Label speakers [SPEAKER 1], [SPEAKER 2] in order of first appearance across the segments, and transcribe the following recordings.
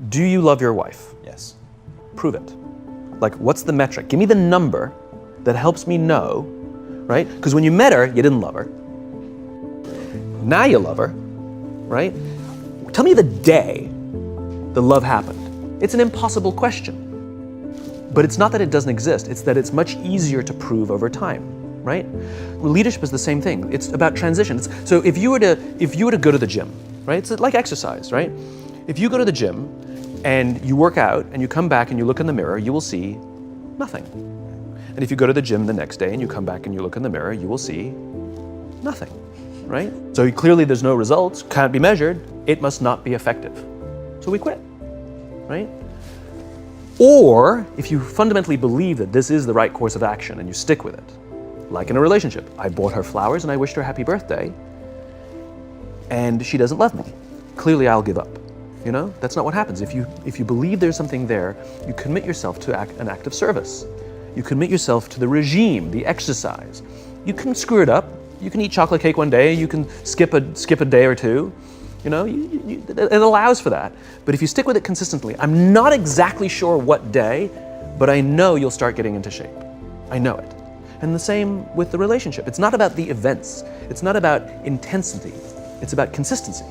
[SPEAKER 1] Do you love your wife?
[SPEAKER 2] Yes.
[SPEAKER 1] Prove it. Like, what's the metric? Give me the number that helps me know, right? Because when you met her, you didn't love her. Now you love her, right? Tell me the day the love happened. It's an impossible question. But it's not that it doesn't exist, it's that it's much easier to prove over time, right? Leadership is the same thing. It's about transition. So if you were to go to the gym, right? It's like exercise, right? If you go to the gym and you work out and you come back and you look in the mirror, you will see nothing. And if you go to the gym the next day and you come back and you look in the mirror, you will see nothing, right? So clearly there's no results, can't be measured, it must not be effective. So we quit, right? Or if you fundamentally believe that this is the right course of action and you stick with it, like in a relationship, I bought her flowers and I wished her happy birthday, and she doesn't love me. Clearly I'll give up. You know, that's not what happens. If you believe there's something there, you commit yourself to an act of service. You commit yourself to the regime, the exercise. You can screw it up. You can eat chocolate cake one day. You can skip a day or two. You know, it allows for that. But if you stick with it consistently, I'm not exactly sure what day, but I know you'll start getting into shape. I know it. And the same with the relationship. It's not about the events. It's not about intensity. It's about consistency,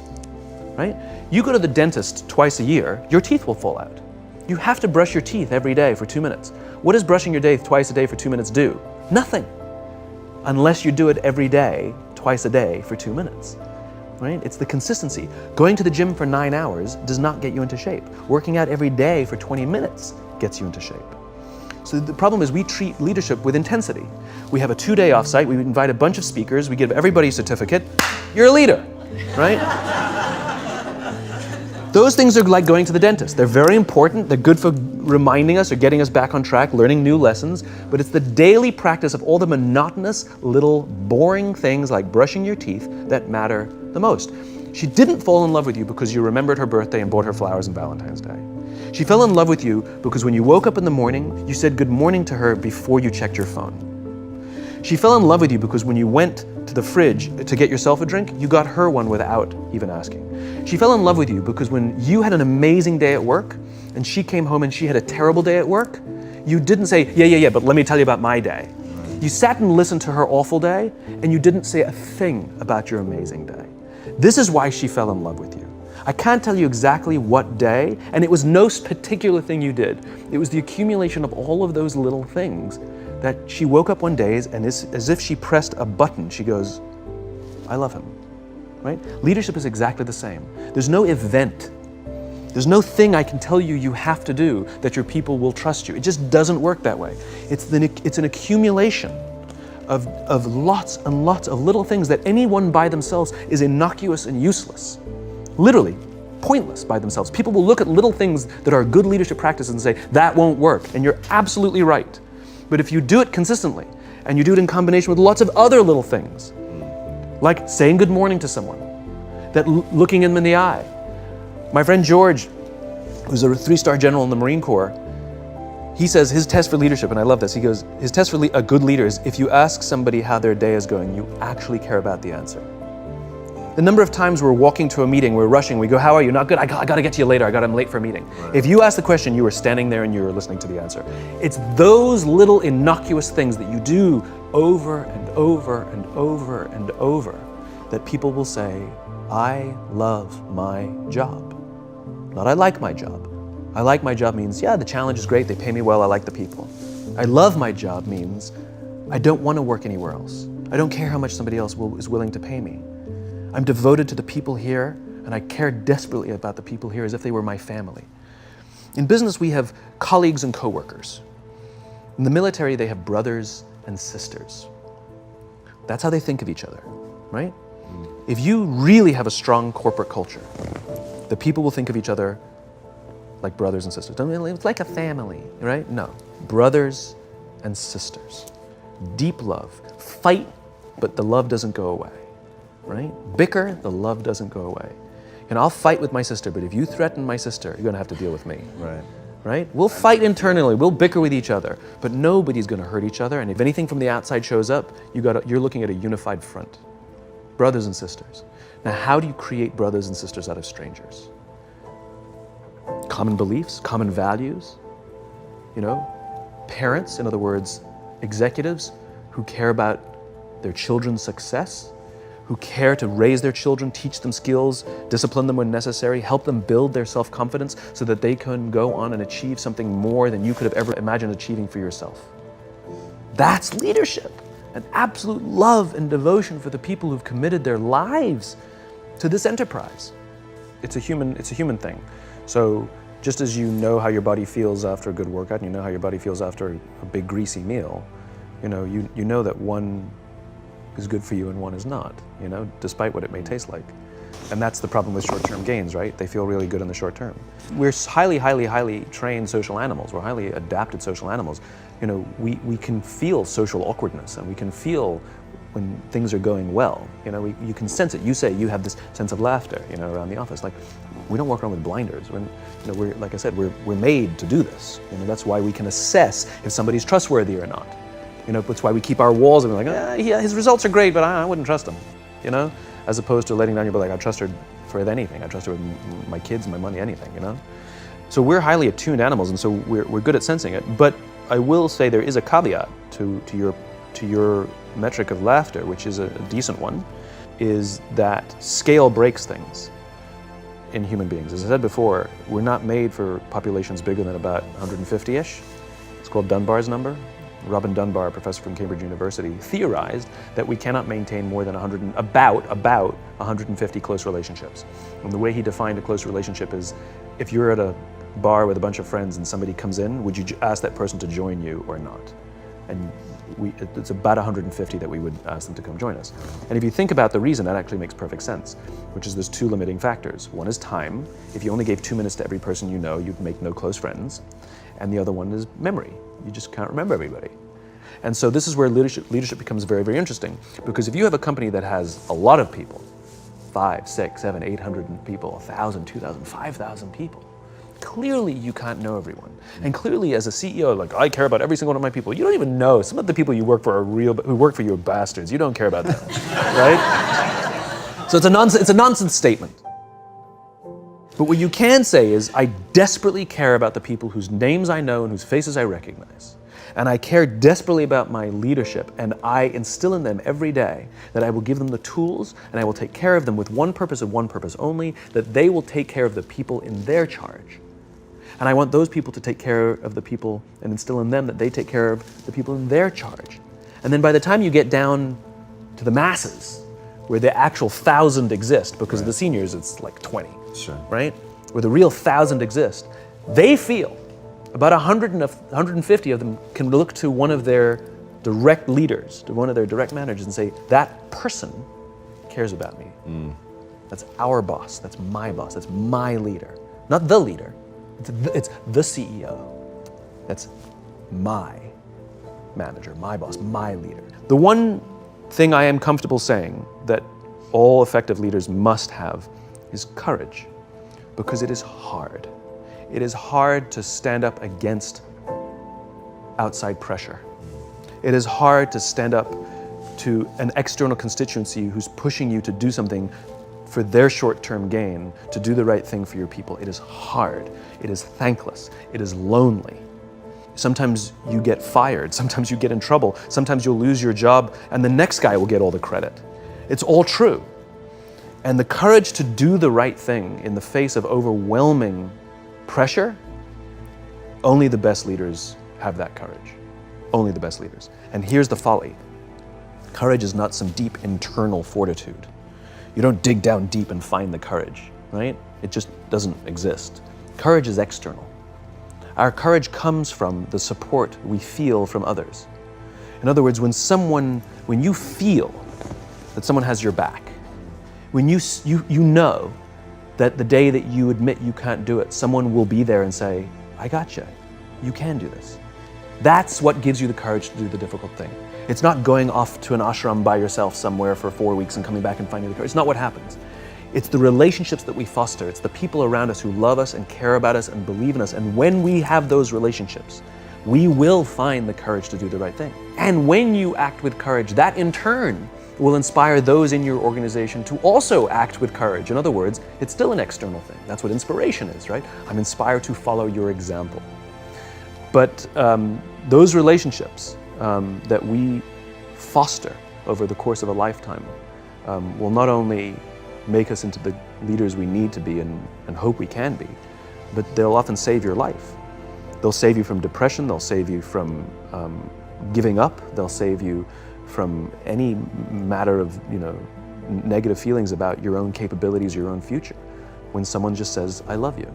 [SPEAKER 1] right? You go to the dentist twice a year, your teeth will fall out. You have to brush your teeth every day for 2 minutes. What does brushing your teeth twice a day for 2 minutes do? Nothing. Unless you do it every day, twice a day for 2 minutes. Right? It's the consistency. Going to the gym for 9 hours does not get you into shape. Working out every day for 20 minutes gets you into shape. So the problem is we treat leadership with intensity. We have a 2-day offsite, we invite a bunch of speakers, we give everybody a certificate, you're a leader, right? Those things are like going to the dentist. They're very important, they're good for reminding us or getting us back on track, learning new lessons, but it's the daily practice of all the monotonous, little, boring things like brushing your teeth that matter the most. She didn't fall in love with you because you remembered her birthday and bought her flowers on Valentine's Day. She fell in love with you because when you woke up in the morning, you said good morning to her before you checked your phone. She fell in love with you because when you went to the fridge to get yourself a drink, you got her one without even asking. She fell in love with you because when you had an amazing day at work and she came home and she had a terrible day at work, you didn't say, yeah, but let me tell you about my day. You sat and listened to her awful day and you didn't say a thing about your amazing day. This is why she fell in love with you. I can't tell you exactly what day, and it was no particular thing you did. It was the accumulation of all of those little things that she woke up one day and as if she pressed a button, she goes, I love him, right? Leadership is exactly the same. There's no event. There's no thing I can tell you you have to do that your people will trust you. It just doesn't work that way. It's an accumulation of lots and lots of little things that anyone by themselves is innocuous and useless. Literally, pointless by themselves. People will look at little things that are good leadership practices and say, that won't work, and you're absolutely right. But if you do it consistently, and you do it in combination with lots of other little things, like saying good morning to someone, that looking them in the eye. My friend George, who's a 3-star general in the Marine Corps, he says his test for leadership, and I love this, he goes, his test for a good leader is if you ask somebody how their day is going, you actually care about the answer. The number of times we're walking to a meeting, we're rushing, we go, how are you? Not good, I gotta get to you later, I'm late for a meeting. Right. If you ask the question, you were standing there and you were listening to the answer. It's those little innocuous things that you do over and over and over and over that people will say, I love my job. Not I like my job. I like my job means, yeah, the challenge is great, they pay me well, I like the people. I love my job means, I don't want to work anywhere else. I don't care how much somebody else is willing to pay me. I'm devoted to the people here, and I care desperately about the people here as if they were my family. In business, we have colleagues and coworkers. In the military, they have brothers and sisters. That's how they think of each other, right? If you really have a strong corporate culture, the people will think of each other like brothers and sisters. It's like a family, right? No, brothers and sisters. Deep love. Fight, but the love doesn't go away. Right? Bicker, the love doesn't go away. And I'll fight with my sister, but if you threaten my sister, you're gonna have to deal with me.
[SPEAKER 2] Right.
[SPEAKER 1] Right? We'll fight internally, we'll bicker with each other, but nobody's gonna hurt each other, and if anything from the outside shows up, you're looking at a unified front. Brothers and sisters. Now, how do you create brothers and sisters out of strangers? common beliefs, common values. Parents, in other words, executives who care about their children's success, who care to raise their children, teach them skills, discipline them when necessary, help them build their self-confidence so that they can go on and achieve something more than you could have ever imagined achieving for yourself. That's leadership, an absolute love and devotion for the people who've committed their lives to this enterprise. It's a human thing. So just as you know how your body feels after a good workout, and you know how your body feels after a big greasy meal, you know that one is good for you and one is not, despite what it may taste like. And that's the problem with short-term gains, right? They feel really good in the short term. We're highly trained social animals. We're highly adapted social animals. We can feel social awkwardness, and we can feel when things are going well. You can sense it. You say you have this sense of laughter, around the office. Like, we don't walk around with blinders. We're like I said, we're made to do this. That's why we can assess if somebody's trustworthy or not. That's why we keep our walls and we're like, yeah, his results are great, but I wouldn't trust him. As opposed to letting down your, like, I trust her for anything. I trust her with my kids, my money, anything. So we're highly attuned animals, and so we're good at sensing it. But I will say there is a caveat to your metric of laughter, which is a decent one, is that scale breaks things in human beings. As I said before, we're not made for populations bigger than about 150-ish. It's called Dunbar's number. Robin Dunbar, a professor from Cambridge University, theorized that we cannot maintain more than about 150 close relationships. And the way he defined a close relationship is, if you're at a bar with a bunch of friends and somebody comes in, would you ask that person to join you or not? And it's about 150 that we would ask them to come join us. And if you think about the reason, that actually makes perfect sense, which is there's two limiting factors. One is time. If you only gave 2 minutes to every person you know, you'd make no close friends. And the other one is memory. You just can't remember everybody. And so this is where leadership becomes very, very interesting, because if you have a company that has a lot of people, 5, 6, 7, 800 people, 1,000, 2,000, 5,000 people, clearly you can't know everyone. And clearly as a CEO, like, I care about every single one of my people. You don't even know. Some of the people you work for who work for you are bastards. You don't care about them, right? So it's a nonsense statement. But what you can say is, I desperately care about the people whose names I know and whose faces I recognize. And I care desperately about my leadership, and I instill in them every day that I will give them the tools, and I will take care of them with one purpose and one purpose only, that they will take care of the people in their charge. And I want those people to take care of the people and instill in them that they take care of the people in their charge. And then by the time you get down to the masses, where the actual 1,000 exist, because of the seniors it's like 20, right? Where the real 1,000 exist, they feel about 150 of them can look to one of their direct leaders, to one of their direct managers, and say, that person cares about me. That's our boss, that's my leader. Not the leader, it's the CEO. That's my manager, my boss, my leader. The one thing I am comfortable saying that all effective leaders must have is courage, because it is hard. It is hard to stand up against outside pressure. It is hard to stand up to an external constituency who's pushing you to do something for their short-term gain, to do the right thing for your people. It is hard. It is thankless. It is lonely. Sometimes you get fired. Sometimes you get in trouble. Sometimes you'll lose your job and the next guy will get all the credit. It's all true. And the courage to do the right thing in the face of overwhelming pressure, only the best leaders have that courage. Only the best leaders. And here's the folly. Courage is not some deep internal fortitude. You don't dig down deep and find the courage, right? It just doesn't exist. Courage is external. Our courage comes from the support we feel from others. In other words, when you feel that someone has your back, when you know that the day that you admit you can't do it, someone will be there and say, I got you. You can do this. That's what gives you the courage to do the difficult thing. It's not going off to an ashram by yourself somewhere for 4 weeks and coming back and finding the courage. It's not what happens. It's the relationships that we foster. It's the people around us who love us and care about us and believe in us. And when we have those relationships, we will find the courage to do the right thing. And when you act with courage, that in turn will inspire those in your organization to also act with courage. In other words, it's still an external thing. That's what inspiration is, right? I'm inspired to follow your example. But those relationships that we foster over the course of a lifetime will not only make us into the leaders we need to be and hope we can be, but they'll often save your life. They'll save you from depression, they'll save you from giving up, they'll save you from any matter of negative feelings about your own capabilities, your own future, when someone just says, I love you.